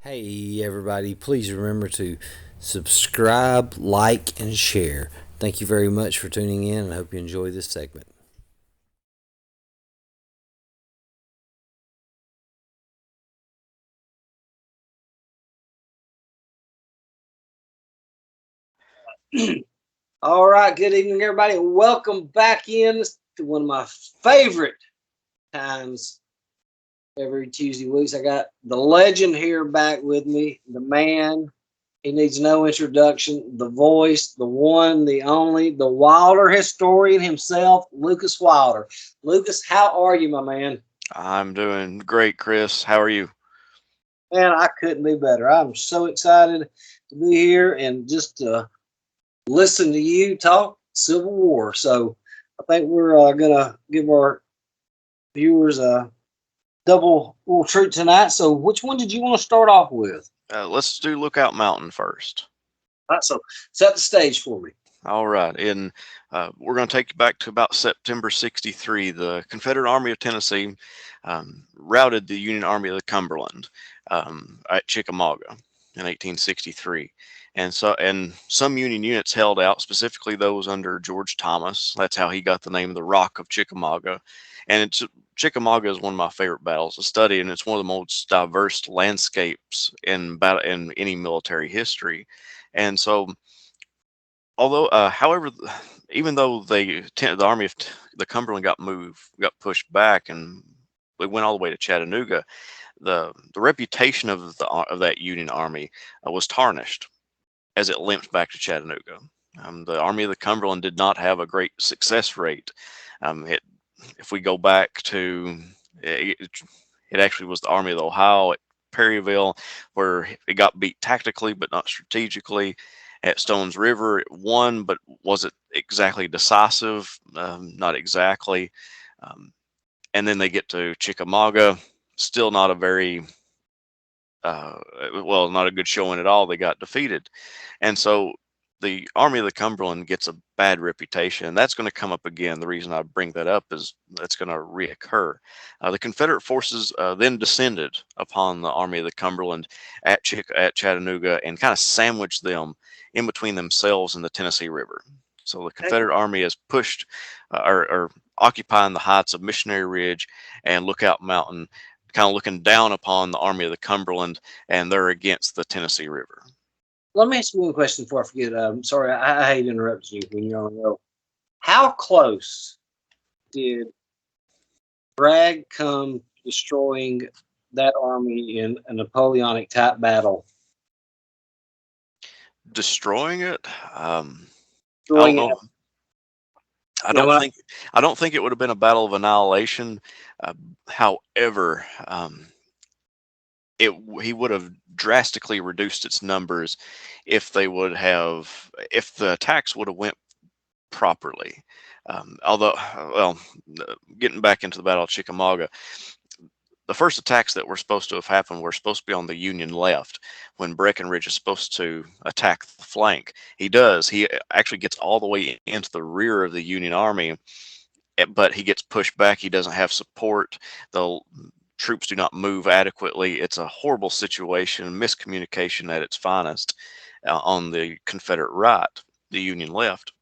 Hey, everybody, please remember to subscribe, like, and share. Thank you very much for tuning in, and I hope you enjoy this segment. All right, good evening, everybody. Welcome back in to one of my favorite times every Tuesday weeks. I got the legend here back with me, the man. He needs no introduction, the voice, the one, the only, the Wilder historian himself, Lucas Wilder. Lucas, how are you, my man? I'm doing great, Chris. How are you? Man, I couldn't be better. I'm so excited to be here and just listen to you talk Civil War. So I think we're gonna give our viewers a double little treat tonight. So which one did you want to start off with? Let's do Lookout Mountain first. All right, so set the stage for me. All right. We're going to take you back to about September 63. The Confederate Army of Tennessee routed the Union Army of the Cumberland at Chickamauga in 1863. And some Union units held out, specifically those under George Thomas. That's how he got the name of the Rock of Chickamauga. And Chickamauga is one of my favorite battles to study, and it's one of the most diverse landscapes in any military history. And so, however, even though the army of the Cumberland got pushed back, and we went all the way to Chattanooga, the reputation of that Union army was tarnished as it limped back to Chattanooga. The Army of the Cumberland did not have a great success rate. It If we go back to it, it actually was the Army of the Ohio at Perryville, where it got beat tactically but not strategically. At Stones River, it won, but was it exactly decisive? Not exactly. Um, and then they get to Chickamauga, still not a very uh, not a good showing at all. They got defeated. And so the Army of the Cumberland gets a bad reputation. And that's going to come up again. The reason I bring that up is that's going to reoccur. The Confederate forces then descended upon the Army of the Cumberland at Chattanooga and kind of sandwiched them in between themselves and the Tennessee River. So the Confederate Army is pushed or occupying the heights of Missionary Ridge and Lookout Mountain, kind of looking down upon the Army of the Cumberland, and they're against the Tennessee River. Let me ask you one question before I forget. Sorry, I hate interrupting you when you're on the roll. How close did Bragg come destroying that army in a Napoleonic type battle? Destroying it, I don't Destroying it. know. I Now, don't think I don't think it would have been a battle of annihilation. Uh, However, it he would have drastically reduced its numbers if the attacks would have went properly. Although, well, getting back into the Battle of Chickamauga, the first attacks that were supposed to have happened were supposed to be on the Union left when Breckinridge is supposed to attack the flank. He does. He actually gets all the way into the rear of the Union army, but he gets pushed back. He doesn't have support. The troops do not move adequately. It's a horrible situation, miscommunication at its finest on the Confederate right, the Union left.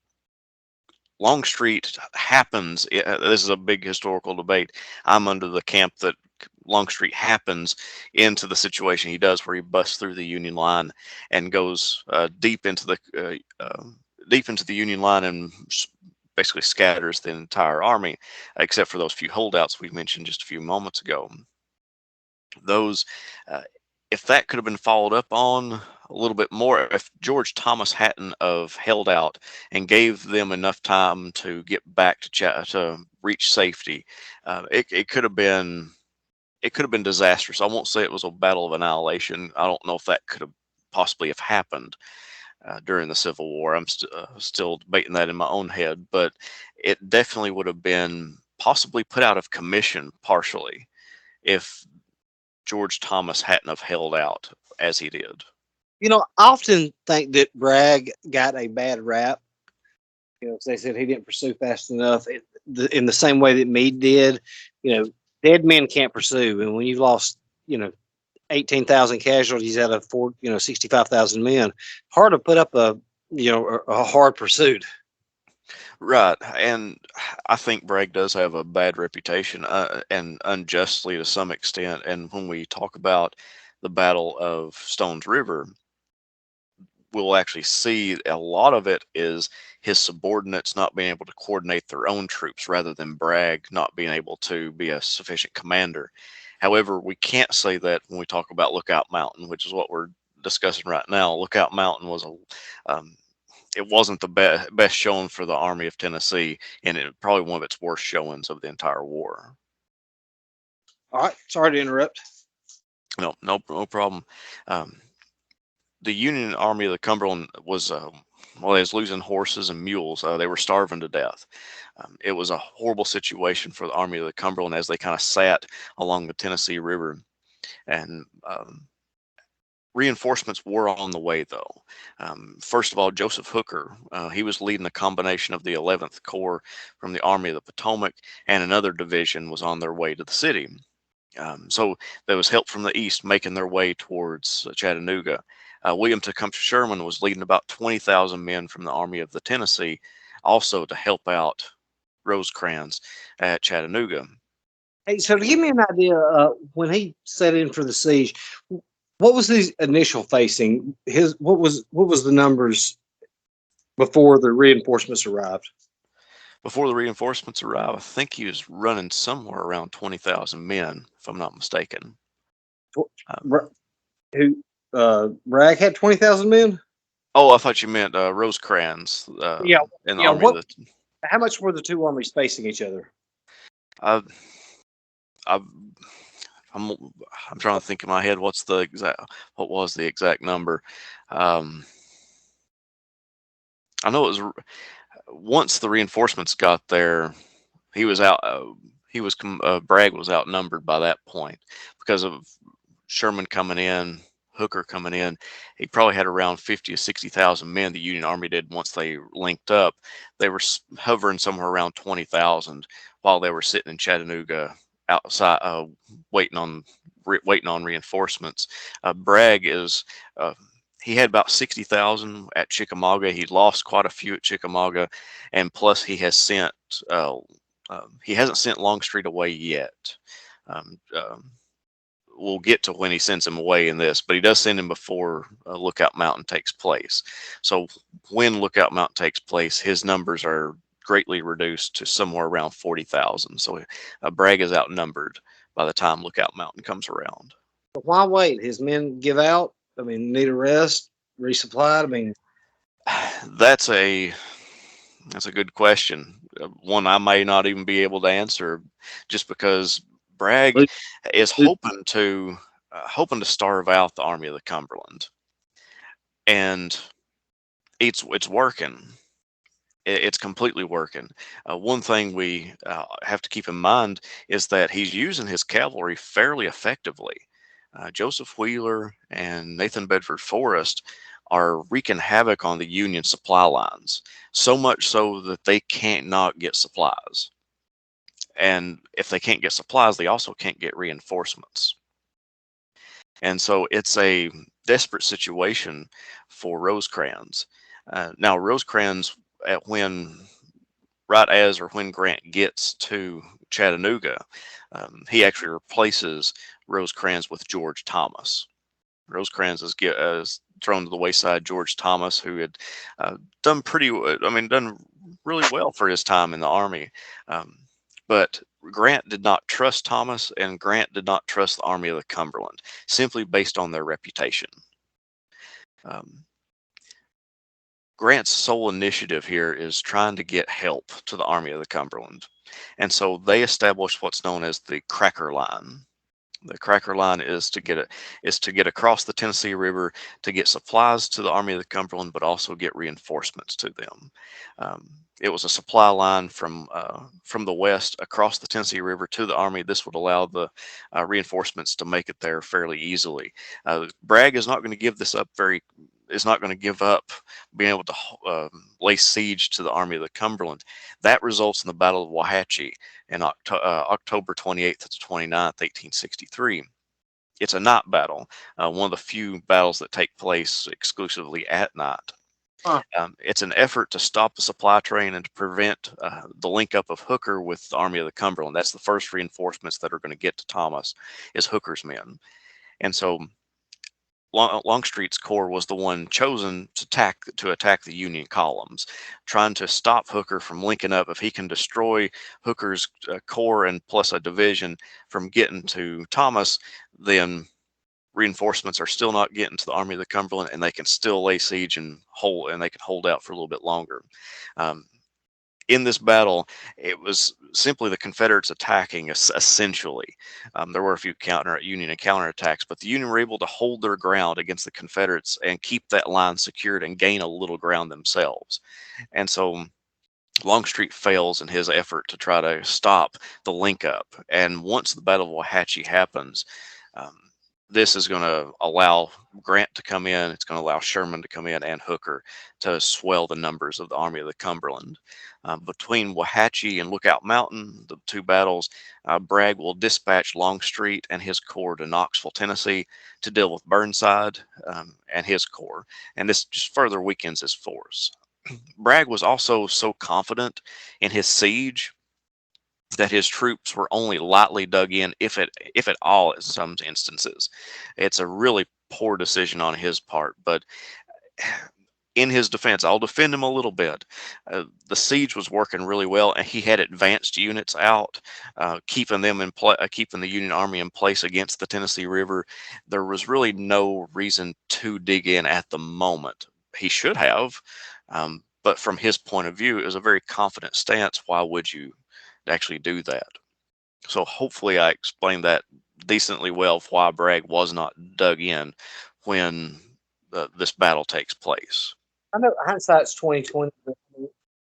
Longstreet happens. This is a big historical debate. I'm under the camp that Longstreet happens into the situation he does, where he busts through the Union line and goes deep into the Union line and basically scatters the entire army, except for those few holdouts we mentioned just a few moments ago. Those, uh, if that could have been followed up on a little bit more, if George Thomas hadn't have held out and gave them enough time to get back to reach safety, it could have been disastrous. I won't say it was a battle of annihilation. I don't know if that could have possibly have happened during the Civil War. I'm still debating that in my own head, but it definitely would have been possibly put out of commission partially if George Thomas hadn't have held out as he did. I often think that Bragg got a bad rap. 'Cause they said he didn't pursue fast enough. In the same way that Meade did. You know, dead men can't pursue, and when you've lost, you know, 18,000 casualties out of 65,000 men. Hard to put up a hard pursuit. Right, and I think Bragg does have a bad reputation, and unjustly to some extent. And when we talk about the Battle of Stones River, we'll actually see a lot of it is his subordinates not being able to coordinate their own troops rather than Bragg not being able to be a sufficient commander. However, we can't say that when we talk about Lookout Mountain, which is what we're discussing right now. Lookout Mountain was it wasn't the best showing for the Army of Tennessee, and it probably one of its worst showings of the entire war. All right, sorry to interrupt. No problem. Um, the Union Army of the Cumberland was well, they was losing horses and mules. They were starving to death. It was a horrible situation for the Army of the Cumberland as they kind of sat along the Tennessee River, and reinforcements were on the way, though. First of all, Joseph Hooker, he was leading a combination of the 11th Corps from the Army of the Potomac, and another division was on their way to the city. So there was help from the east making their way towards Chattanooga. William Tecumseh Sherman was leading about 20,000 men from the Army of the Tennessee, also to help out Rosecrans at Chattanooga. Hey, so to give me an idea, when he set in for the siege, what was his initial facing? What was the numbers before the reinforcements arrived? Before the reinforcements arrived, I think he was running somewhere around 20,000 men, if I'm not mistaken. Who Bragg had 20,000 men? Oh, I thought you meant Rosecrans. Yeah, in the yeah. Army of the. How much were the two armies facing each other? I, I, I'm trying to think in my head what was the exact number. I know it was once the reinforcements got there, he was out. Bragg was outnumbered by that point because of Sherman coming in, Hooker coming in. He probably had around 50 to 60,000 men. The Union Army did once they linked up. They were hovering somewhere around 20,000 while they were sitting in Chattanooga outside, waiting on reinforcements. Bragg is. He had about 60,000 at Chickamauga. He lost quite a few at Chickamauga, and plus he hasn't sent Longstreet away yet. Um, um, we'll get to when he sends him away in this, but he does send him before Lookout Mountain takes place. So when Lookout Mountain takes place, his numbers are greatly reduced to somewhere around 40,000. So Bragg is outnumbered by the time Lookout Mountain comes around. But why wait? His men give out. I mean, need a rest, resupplied. I mean, That's a good question. One I may not even be able to answer, just because Bragg is hoping to starve out the Army of the Cumberland, and it's working. It's completely working. One thing we have to keep in mind is that he's using his cavalry fairly effectively. Joseph Wheeler and Nathan Bedford Forrest are wreaking havoc on the Union supply lines, so much so that they can't not get supplies. And if they can't get supplies, they also can't get reinforcements. And so it's a desperate situation for Rosecrans. Now, Rosecrans, right as or when Grant gets to Chattanooga, he actually replaces Rosecrans with George Thomas. Rosecrans is thrown to the wayside. George Thomas, who had done really well for his time in the Army. But Grant did not trust Thomas, and Grant did not trust the Army of the Cumberland, simply based on their reputation. Grant's sole initiative here is trying to get help to the Army of the Cumberland. And so they established what's known as the Cracker Line. The Cracker Line is to get across the Tennessee River to get supplies to the Army of the Cumberland, but also get reinforcements to them. It was a supply line from the west across the Tennessee River to the Army. This would allow the reinforcements to make it there fairly easily. Bragg is not going to give this up is not going to give up being able to lay siege to the Army of the Cumberland. That results in the Battle of Wauhatchie in October 28th to 29th, 1863. It's a night battle, one of the few battles that take place exclusively at night. Huh. It's an effort to stop the supply train and to prevent the link up of Hooker with the Army of the Cumberland. That's the first reinforcements that are going to get to Thomas is Hooker's men. And so Longstreet's corps was the one chosen to attack the Union columns, trying to stop Hooker from linking up. If he can destroy Hooker's corps and plus a division from getting to Thomas, then reinforcements are still not getting to the Army of the Cumberland, and they can still lay siege and they can hold out for a little bit longer. Um, in this battle, it was simply the Confederates attacking essentially. There were a few Union counterattacks, but the Union were able to hold their ground against the Confederates and keep that line secured and gain a little ground themselves. And so Longstreet fails in his effort to try to stop the link up. And once the Battle of Waxahachie happens, um, this is going to allow Grant to come in. It's going to allow Sherman to come in and Hooker to swell the numbers of the Army of the Cumberland. Between Waxahachie and Lookout Mountain, the two battles, Bragg will dispatch Longstreet and his corps to Knoxville, Tennessee, to deal with Burnside and his corps. And this just further weakens his force. Bragg was also so confident in his siege that his troops were only lightly dug in, if at all, in some instances. It's a really poor decision on his part, but in his defense, I'll defend him a little bit. The siege was working really well, and he had advanced units out, keeping them in keeping the Union Army in place against the Tennessee River. There was really no reason to dig in at the moment. He should have, but from his point of view, it was a very confident stance. Why would you actually do that? So hopefully I explained that decently well of why Bragg was not dug in when this battle takes place. I know hindsight's 2020. But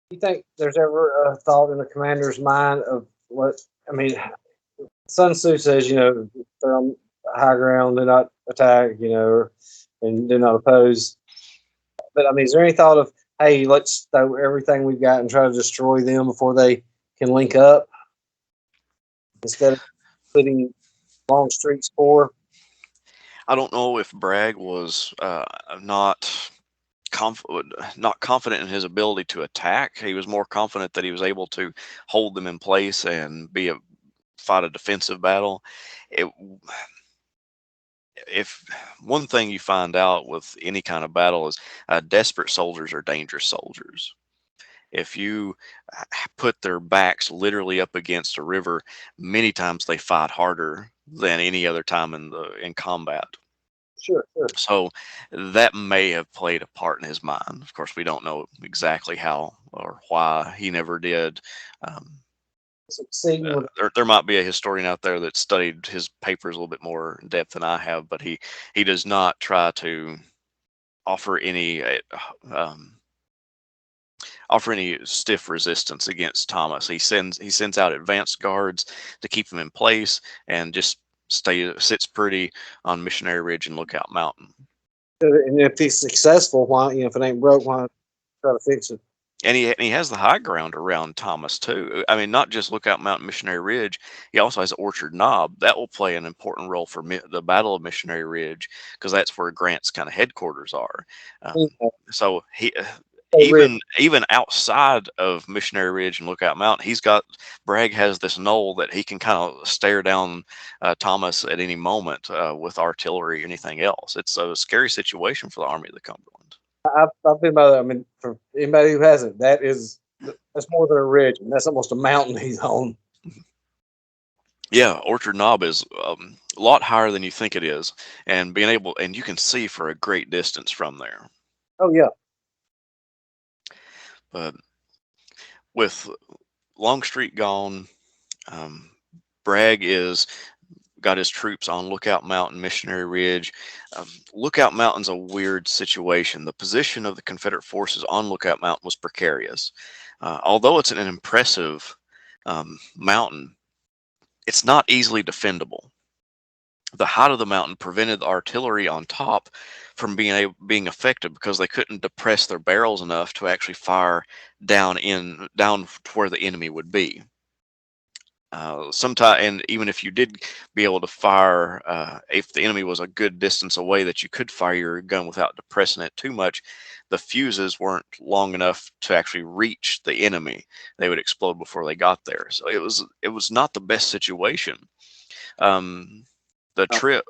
you think there's ever a thought in the commander's mind of what? I mean, Sun Tzu says, they're on high ground, do not attack, and do not oppose. But I mean, is there any thought of, hey, let's throw everything we've got and try to destroy them before they can link up, instead of putting Longstreet's corps? I don't know if Bragg was not confident in his ability to attack. He was more confident that he was able to hold them in place and fight a defensive battle. If one thing you find out with any kind of battle is desperate soldiers are dangerous soldiers. If you put their backs literally up against a river, many times they fight harder than any other time in combat. Sure. So that may have played a part in his mind. Of course, we don't know exactly how or why he never did. There might be a historian out there that studied his papers a little bit more in depth than I have, but he does not try to offer any stiff resistance against Thomas. He sends out advanced guards to keep him in place and just sits pretty on Missionary Ridge and Lookout Mountain. And if he's successful, why, if it ain't broke, why try to fix it? And he has the high ground around Thomas too. I mean, not just Lookout Mountain, Missionary Ridge. He also has Orchard Knob. That will play an important role for the Battle of Missionary Ridge, because that's where Grant's kind of headquarters are. So he even outside of Missionary Ridge and Lookout Mountain, Bragg has this knoll that he can kind of stare down Thomas at any moment with artillery or anything else. It's a scary situation for the Army of the Cumberland. I've been by that. I mean, for anybody who hasn't, that's more than a ridge, and that's almost a mountain he's on. Yeah, Orchard Knob is a lot higher than you think it is, and you can see for a great distance from there. Oh yeah. But with Longstreet gone, Bragg got his troops on Lookout Mountain, Missionary Ridge. Lookout Mountain's a weird situation. The position of the Confederate forces on Lookout Mountain was precarious. Although it's an impressive mountain, it's not easily defendable. The height of the mountain prevented the artillery on top from being effective, because they couldn't depress their barrels enough to actually fire down to where the enemy would be. and even if you did be able to fire, if the enemy was a good distance away, that you could fire your gun without depressing it too much, the fuses weren't long enough to actually reach the enemy. They would explode before they got there. So it was not the best situation. Um, the Oh, trip.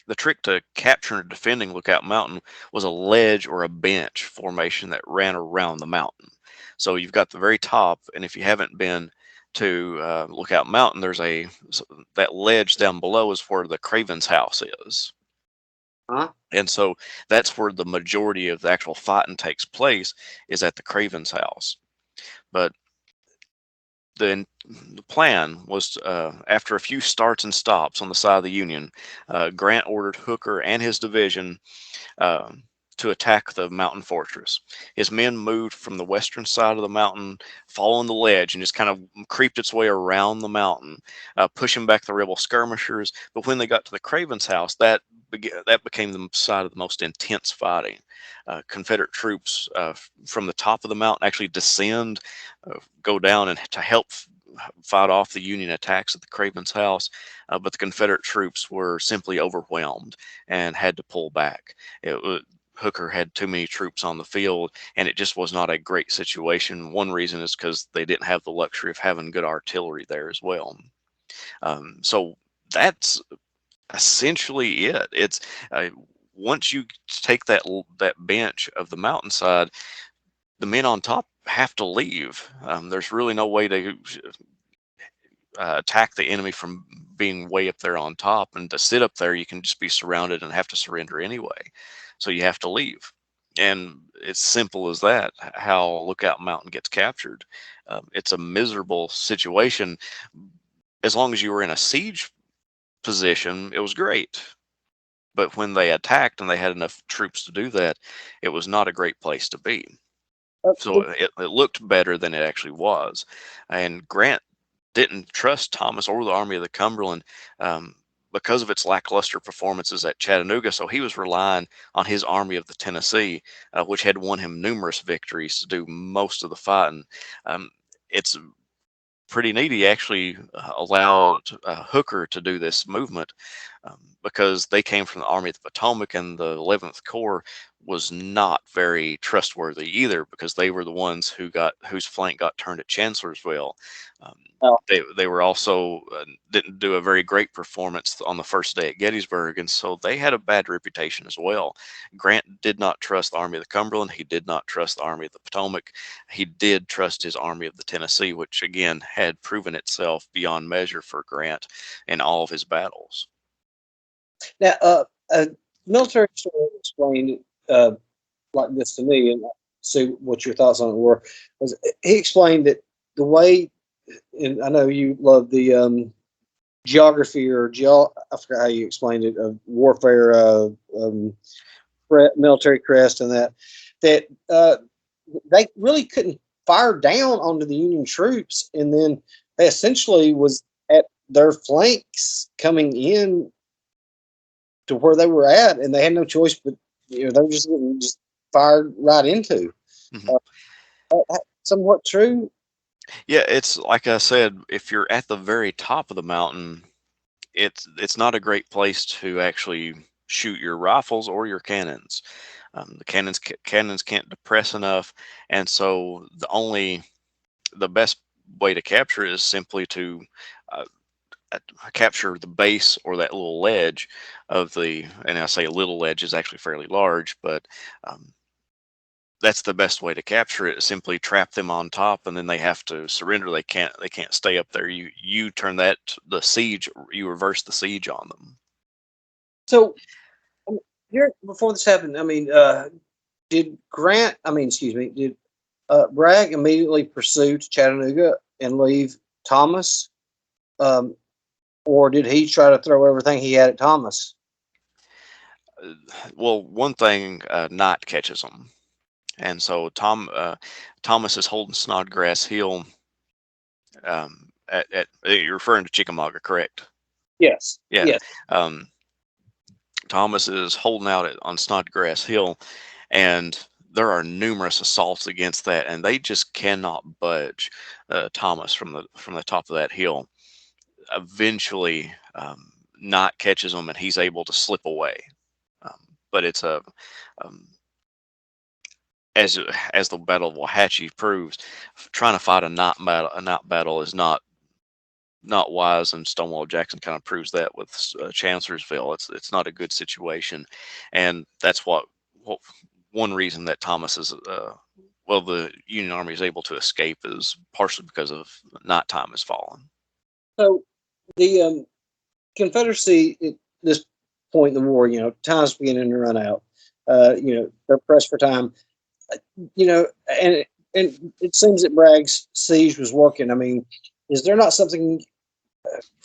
The trick to capturing and defending Lookout Mountain was a ledge or a bench formation that ran around the mountain. So you've got the very top, and if you haven't been to Lookout Mountain, that ledge down below is where the Craven's house is, huh? and so that's where the majority of the actual fighting takes place, is at the Craven's house. But the plan was, after a few starts and stops on the side of the Union, Grant ordered Hooker and his division um, to attack the mountain fortress. His men moved from the western side of the mountain, following the ledge, and just kind of creeped its way around the mountain, pushing back the rebel skirmishers. But when they got to the Craven's house, that became the site of the most intense fighting. Confederate troops from the top of the mountain actually descend, go down, and to help fight off the Union attacks at the Craven's house. But the Confederate troops were simply overwhelmed and had to pull back. Hooker had too many troops on the field, and it just was not a great situation. One reason is because they didn't have the luxury of having good artillery there as well. So that's essentially it. It's once you take that bench of the mountainside, the men on top have to leave. There's really no way to attack the enemy from being way up there on top, and to sit up there, you can just be surrounded and have to surrender anyway. So you have to leave, and it's simple as that. How Lookout Mountain gets captured, it's a miserable situation. As long as you were in a siege position, it was great. But when they attacked and they had enough troops to do that, it was not a great place to be. So it looked better than it actually was. And Grant didn't trust Thomas or the Army of the Cumberland, um, because of its lackluster performances at Chattanooga. So he was relying on his Army of the Tennessee, which had won him numerous victories, to do most of the fighting. It's pretty neat. He actually allowed Hooker to do this movement, because they came from the Army of the Potomac, and the 11th Corps was not very trustworthy either, because they were the ones whose flank got turned at Chancellorsville. Um, Oh, they were also didn't do a very great performance on the first day at Gettysburg, and so they had a bad reputation as well. Grant did not trust the Army of the Cumberland. He did not trust the Army of the Potomac. He did trust his Army of the Tennessee, which again had proven itself beyond measure for Grant in all of his battles. now, a military historian explained like this to me, and see what your thoughts on it were. Was he explained that the way, and I know you love the geography or I forgot how you explained it, of warfare, military crest, and that they really couldn't fire down onto the Union troops, and then they essentially was at their flanks coming in to where they were at, and they had no choice but they were just getting just fired right into. Mhm. Somewhat true. Yeah, it's like I said, if you're at the very top of the mountain, it's not a great place to actually shoot your rifles or your cannons. The cannons can't depress enough, and so the best way to capture it is simply to uh, capture the base or that little ledge and I say a little ledge is actually fairly large, but um, that's the best way to capture it. Simply trap them on top, and then they have to surrender. They can't stay up there. You turn the siege. You reverse the siege on them. So here before this happened, I mean, did Grant? I mean, excuse me. Did Bragg immediately pursue to Chattanooga and leave Thomas, um, or did he try to throw everything he had at Thomas? Well, one thing, night catches them, and so Thomas is holding Snodgrass Hill. You're referring to Chickamauga, correct? Yes. Yeah. Yes. Um, Thomas is holding out on Snodgrass Hill, and there are numerous assaults against that, and they just cannot budge Thomas from the top of that hill. Eventually, Knight catches him, and he's able to slip away. But it's a um, as the Battle of Waxahachie proves, trying to fight a night battle is not wise, and Stonewall Jackson kind of proves that with Chancellorsville. It's not a good situation, and that's what one reason that Thomas is well, the Union Army is able to escape is partially because of nighttime has fallen. So the Confederacy at this point in the war, time's beginning to run out. They're pressed for time. And it seems that Bragg's siege was working. I mean, is there not something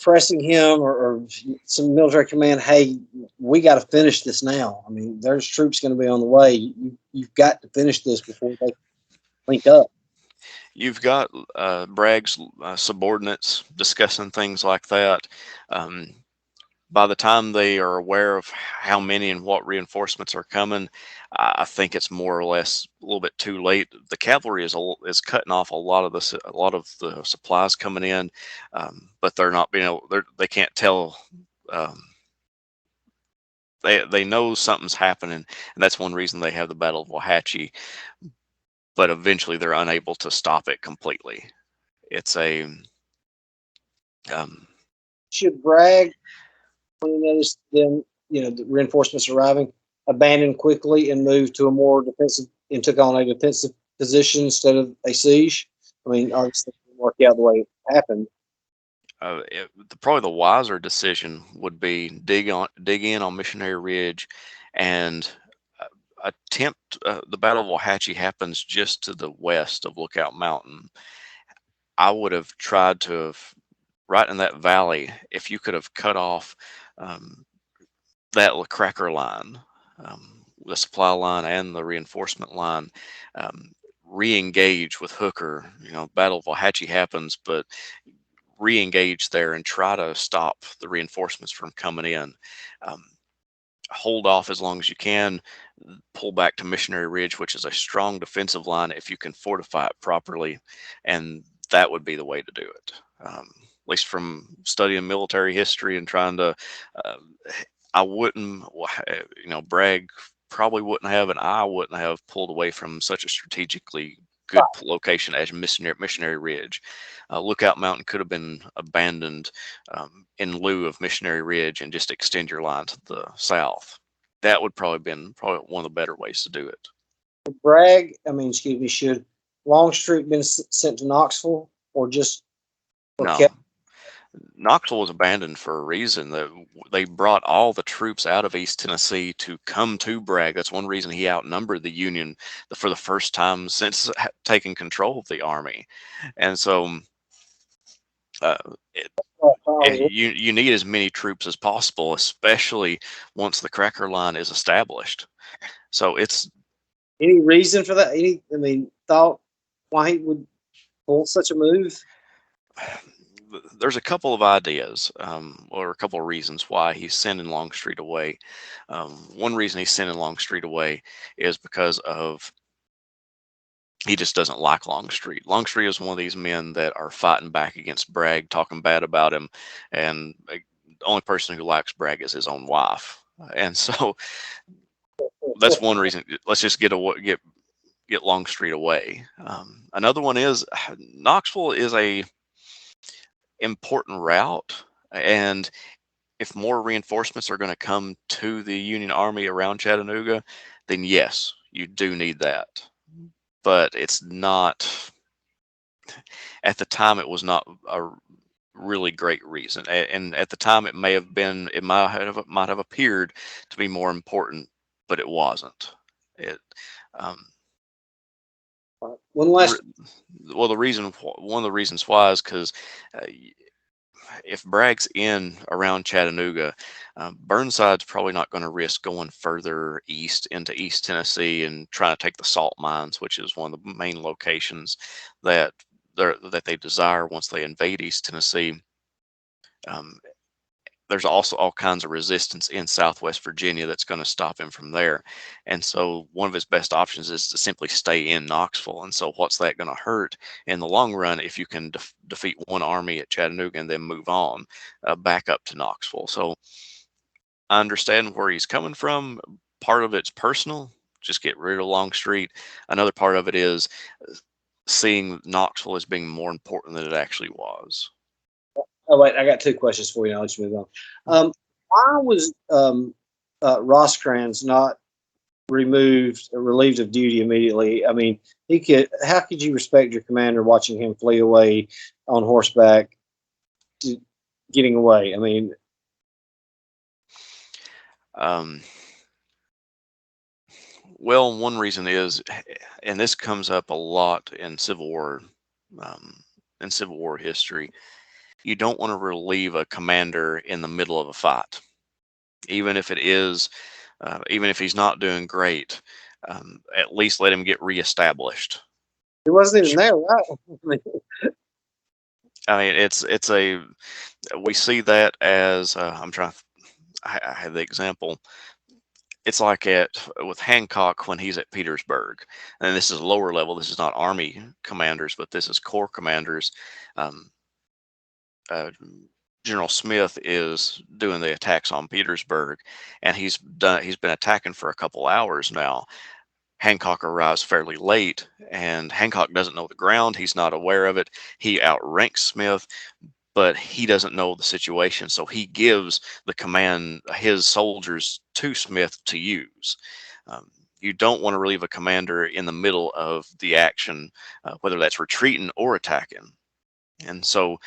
pressing him or some military command? Hey, we got to finish this now. I mean, there's troops going to be on the way. You've got to finish this before they link up. You've got Bragg's subordinates discussing things like that. By the time they are aware of how many and what reinforcements are coming, I think it's more or less a little bit too late. The cavalry is cutting off a lot of the supplies coming in, but they're not being able. They can't tell. They know something's happening, and that's one reason they have the Battle of Waxahachie. But eventually, they're unable to stop it completely. It's a Should Bragg, when he noticed them, the reinforcements arriving, abandon quickly and move to a more defensive and took on a defensive position instead of a siege? I mean, obviously, it didn't work out the way it happened. Probably the wiser decision would be dig in on Missionary Ridge, and attempt. The Battle of Waxahachie happens just to the west of Lookout Mountain. I would have tried to have right in that valley. If you could have cut off that cracker line, the supply line and the reinforcement line, re-engage with Hooker. Battle of Waxahachie happens, but re-engage there and try to stop the reinforcements from coming in. Hold off as long as you can, pull back to Missionary Ridge, which is a strong defensive line if you can fortify it properly, and that would be the way to do it. At least from studying military history and trying to, I wouldn't, Bragg probably wouldn't have, and I wouldn't have pulled away from such a strategically good location as Missionary Ridge. Lookout Mountain could have been abandoned in lieu of Missionary Ridge and just extend your line to the south. That would probably one of the better ways to do it. Should Longstreet been sent to Knoxville or just no? Kept? Knoxville was abandoned for a reason. They brought all the troops out of East Tennessee to come to Bragg. That's one reason he outnumbered the Union for the first time since taking control of the army. And so you need as many troops as possible, especially once the cracker line is established. So it's any reason for that? Thought why he would pull such a move? There's a couple of ideas, or a couple of reasons why he's sending Longstreet away. One reason he's sending Longstreet away is because he just doesn't like Longstreet. Longstreet is one of these men that are fighting back against Bragg, talking bad about him, and the only person who likes Bragg is his own wife. And so that's one reason. Let's just get Longstreet away. Another one is Knoxville is a important route, and if more reinforcements are going to come to the Union Army around Chattanooga, then yes, you do need that. But it's not, at the time, it was not a really great reason. And at the time, it might have appeared to be more important, but it wasn't. One last. Well, one of the reasons why is because if Bragg's in around Chattanooga, Burnside's probably not going to risk going further east into East Tennessee and trying to take the salt mines, which is one of the main locations that they desire once they invade East Tennessee. there's also all kinds of resistance in Southwest Virginia that's going to stop him from there. And so one of his best options is to simply stay in Knoxville. And so what's that going to hurt in the long run if you can defeat one army at Chattanooga and then move on back up to Knoxville? So I understand where he's coming from. Part of it's personal, just get rid of Longstreet. Another part of it is seeing Knoxville as being more important than it actually was. Oh wait, I got two questions for you. I'll let you move on. Why was Rosecrans not relieved of duty immediately? I mean, he could. How could you respect your commander watching him flee away on horseback, getting away? I mean, Well, one reason is, and this comes up a lot in Civil War history, you don't want to relieve a commander in the middle of a fight, even if it is, even if he's not doing great. At least let him get reestablished. he wasn't even there, right? I mean, we see that as I have the example. It's like with Hancock when he's at Petersburg, and this is lower level. This is not army commanders, but this is corps commanders. Um, General Smith is doing the attacks on Petersburg, and he's been attacking for a couple hours now. Hancock arrives fairly late, and Hancock doesn't know the ground. He's not aware of it. He outranks Smith, but he doesn't know the situation. So he gives the command, his soldiers, to Smith to use. You don't want to relieve a commander in the middle of the action, whether that's retreating or attacking. And so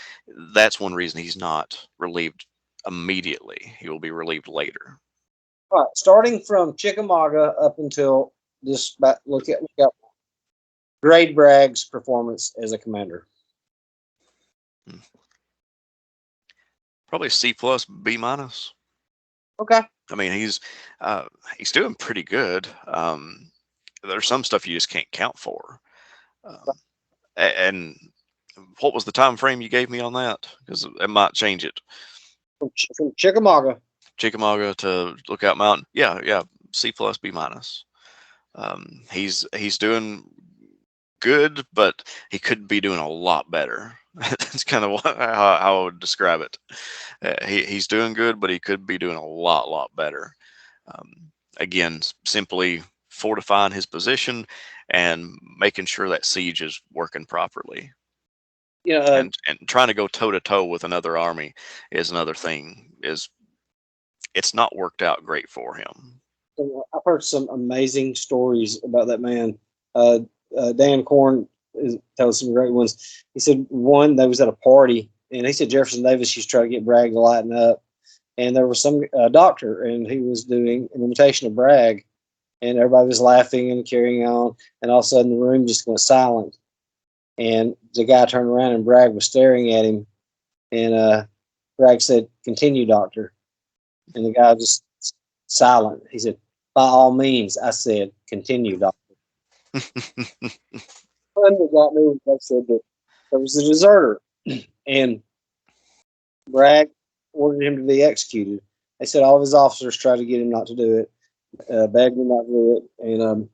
that's one reason he's not relieved immediately. He will be relieved later. All right, starting from Chickamauga up until this, look up grade Bragg's performance as a commander. Probably C plus, B minus. Okay. I mean, he's doing pretty good. There's some stuff you just can't count for. And what was the time frame you gave me on that? Because it might change it. From Chickamauga. Chickamauga to Lookout Mountain. Yeah, C plus, B minus. He's doing good, but he could be doing a lot better. That's kind of how I would describe it. He's doing good, but he could be doing a lot better. Again, simply fortifying his position and making sure that siege is working properly. Yeah, and trying to go toe to toe with another army is another thing. It's not worked out great for him. I've heard some amazing stories about that man. Dan Corn tells some great ones. He said one, they was at a party, and he said Jefferson Davis used to try to get Bragg to lighten up, and there was some doctor, and he was doing an imitation of Bragg, and everybody was laughing and carrying on, and all of a sudden the room just went silent, and the guy turned around and Bragg was staring at him, and Bragg said, "Continue, doctor," and the guy was just silent. He said, "By all means," I said, "Continue, doctor." One that got me, they said that there was a deserter, and Bragg ordered him to be executed. They said all of his officers tried to get him not to do it, begged him not to do it, and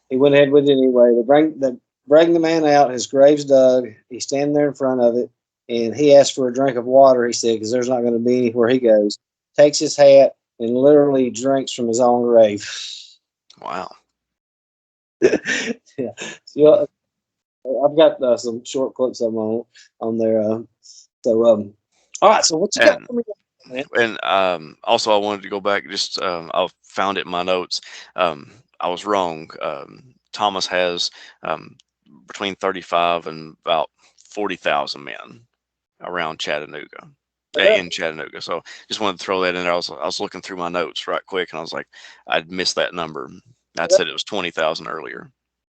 he went ahead with it anyway. They bring the man out. His grave's dug. He's standing there in front of it, and he asked for a drink of water. He said, because there's not going to be anywhere he goes. Takes his hat and literally drinks from his own grave. Wow. Yeah. So, I've got some short clips of them on there. All right. So what you got for me, man? And also, I wanted to go back. Just I found it in my notes. I was wrong. Thomas has between 35 and about 40,000 men around Chattanooga. In Chattanooga. So just wanted to throw that in there. I was looking through my notes right quick, and I was like, I'd missed that number. I'd said it was 20,000 earlier.